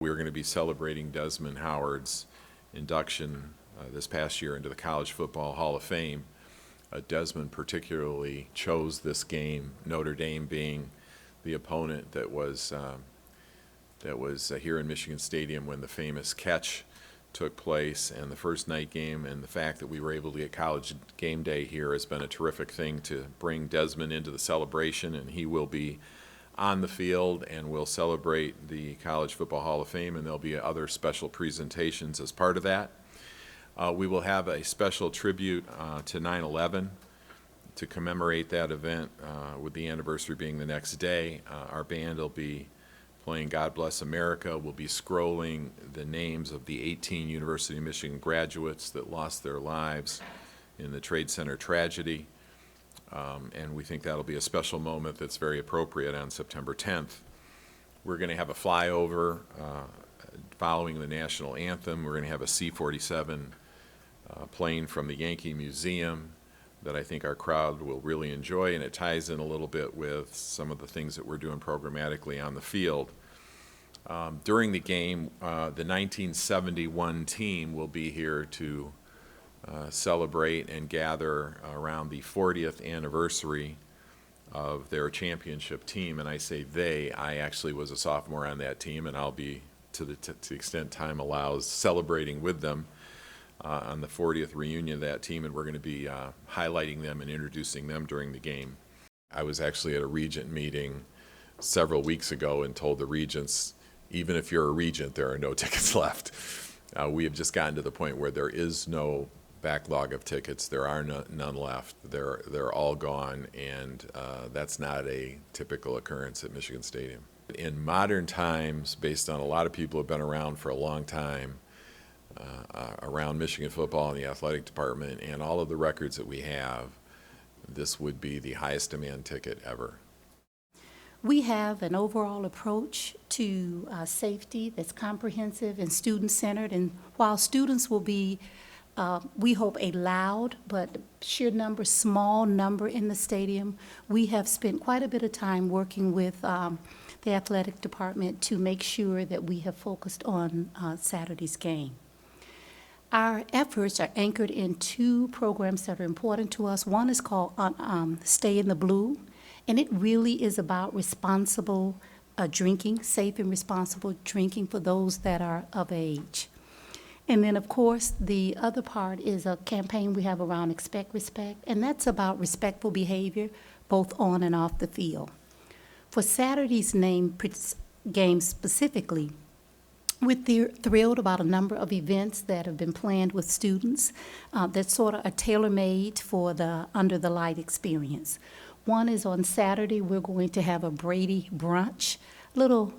We're going to be celebrating Desmond Howard's induction this past year into the College Football Hall of Fame. Desmond particularly chose this game, Notre Dame being the opponent that was here in Michigan Stadium when the famous catch took place, and the first night game, and the fact that we were able to get College game day here has been a terrific thing to bring Desmond into the celebration, and he will be on the field and we'll celebrate the College Football Hall of Fame, and there'll be other special presentations as part of that. We will have a special tribute to 9/11 to commemorate that event, with the anniversary being the next day. Our band will be playing God Bless America. We'll be scrolling the names of the 18 University of Michigan graduates that lost their lives in the Trade Center tragedy. And we think that'll be a special moment that's very appropriate on September 10th. We're going to have a flyover following the national anthem. We're going to have a C-47 plane from the Yankee Museum that I think our crowd will really enjoy, and it ties in a little bit with some of the things that we're doing programmatically on the field. During the game, the 1971 team will be here to celebrate and gather around the 40th anniversary of their championship team. And I say they, I actually was a sophomore on that team, and I'll be, to the extent time allows, celebrating with them on the 40th reunion of that team, and we're going to be highlighting them and introducing them during the game. I was actually at a Regent meeting several weeks ago and told the Regents, even if you're a Regent, there are no tickets left. We have just gotten to the point where there is no backlog of tickets. There are none left. They're all gone, and that's not a typical occurrence at Michigan Stadium. In modern times, based on a lot of people who have been around for a long time, around Michigan football and the athletic department and all of the records that we have, this would be the highest demand ticket ever. We have an overall approach to safety that's comprehensive and student-centered, and while students will be, we hope, a loud but sheer number, small number in the stadium, we have spent quite a bit of time working with the athletic department to make sure that we have focused on Saturday's game. Our efforts are anchored in two programs that are important to us. One is called Stay in the Blue, and it really is about responsible drinking, safe and responsible drinking for those that are of age. And then, of course, the other part is a campaign we have around Expect Respect, and that's about respectful behavior both on and off the field. For Saturday's game specifically, we're thrilled about a number of events that have been planned with students that sort of are tailor-made for the Under the Light experience. One is on Saturday, we're going to have a Brady brunch, little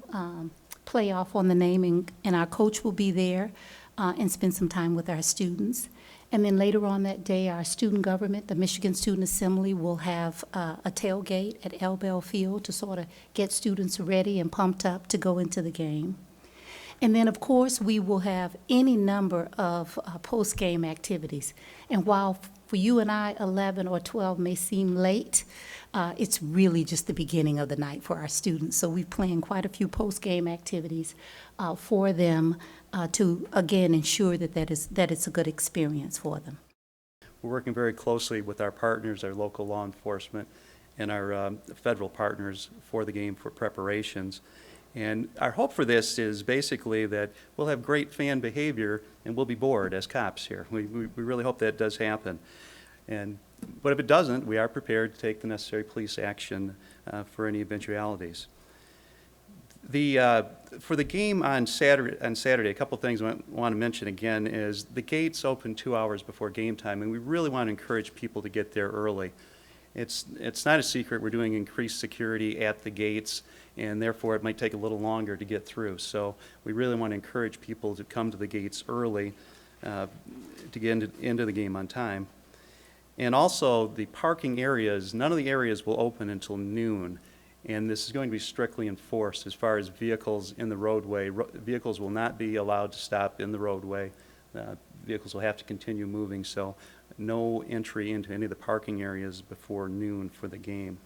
playoff on the naming, and our coach will be there and spend some time with our students. And then later on that day, our student government, the Michigan Student Assembly, will have a tailgate at L. Bell Field to sort of get students ready and pumped up to go into the game. And then, of course, we will have any number of post-game activities. And while for you and I, 11 or 12 may seem late, it's really just the beginning of the night for our students. So we've planned quite a few post-game activities for them to, again, ensure that it's a good experience for them. We're working very closely with our partners, our local law enforcement, and our federal partners for the game for preparations. And our hope for this is basically that we'll have great fan behavior and we'll be bored as cops here. We really hope that does happen. But if it doesn't, we are prepared to take the necessary police action for any eventualities. For the game on Saturday, a couple things I want to mention again is the gates open 2 hours before game time, and we really want to encourage people to get there early. It's not a secret we're doing increased security at the gates, and therefore it might take a little longer to get through. So we really want to encourage people to come to the gates early to get into the game on time. And also the parking areas, none of the areas will open until noon, and this is going to be strictly enforced as far as vehicles in the roadway. Vehicles will not be allowed to stop in the roadway. Vehicles will have to continue moving, so no entry into any of the parking areas before noon for the game.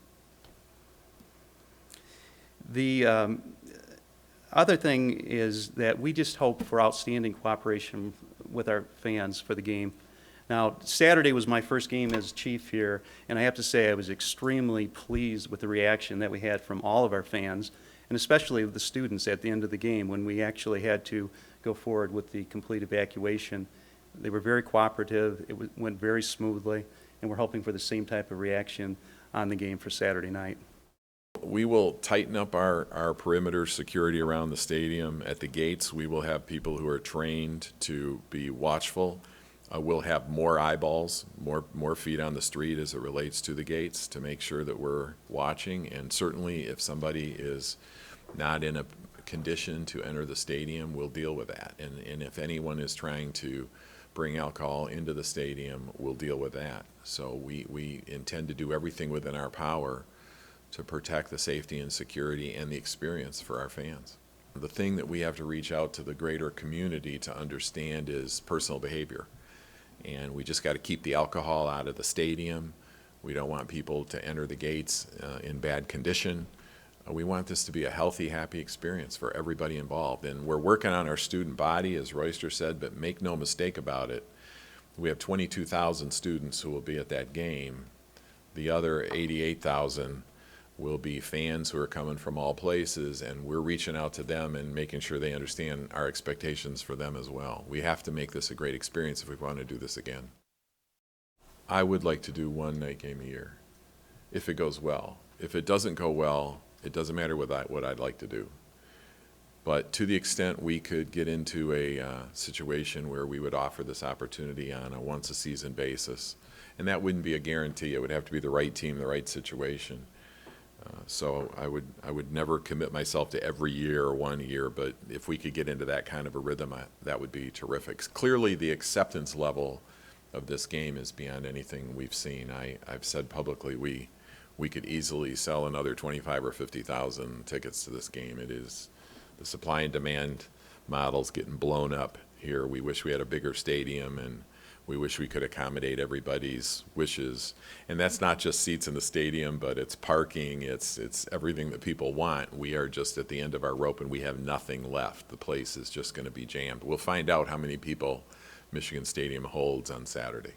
Other thing is that we just hope for outstanding cooperation with our fans for the game. Now, Saturday was my first game as chief here, and I have to say I was extremely pleased with the reaction that we had from all of our fans, and especially the students at the end of the game when we actually had to go forward with the complete evacuation. They were very cooperative, went very smoothly, and we're hoping for the same type of reaction on the game for Saturday night. We will tighten up our perimeter security around the stadium. At the gates, we will have people who are trained to be watchful. We'll have more eyeballs, more feet on the street as it relates to the gates to make sure that we're watching. And certainly if somebody is not in a condition to enter the stadium, we'll deal with that. And if anyone is trying to bring alcohol into the stadium, we'll deal with that. So we intend to do everything within our power to protect the safety and security and the experience for our fans. The thing that we have to reach out to the greater community to understand is personal behavior. And we just got to keep the alcohol out of the stadium. We don't want people to enter the gates in bad condition. We want this to be a healthy, happy experience for everybody involved. And we're working on our student body, as Royster said, but make no mistake about it. We have 22,000 students who will be at that game. The other 88,000 will be fans who are coming from all places, and we're reaching out to them and making sure they understand our expectations for them as well. We have to make this a great experience if we want to do this again. I would like to do one night game a year, if it goes well. If it doesn't go well, it doesn't matter what I'd like to do. But to the extent we could get into a situation where we would offer this opportunity on a once-a-season basis, and that wouldn't be a guarantee. It would have to be the right team, the right situation. So I would never commit myself to every year or 1 year, but if we could get into that kind of a rhythm, that would be terrific. Clearly, the acceptance level of this game is beyond anything we've seen. I've said publicly we could easily sell another 25 or 50,000 tickets to this game. It is the supply and demand model's getting blown up here. We wish we had a bigger stadium, and we wish we could accommodate everybody's wishes. And that's not just seats in the stadium, but it's parking, it's everything that people want. We are just at the end of our rope, and we have nothing left. The place is just going to be jammed. We'll find out how many people Michigan Stadium holds on Saturday.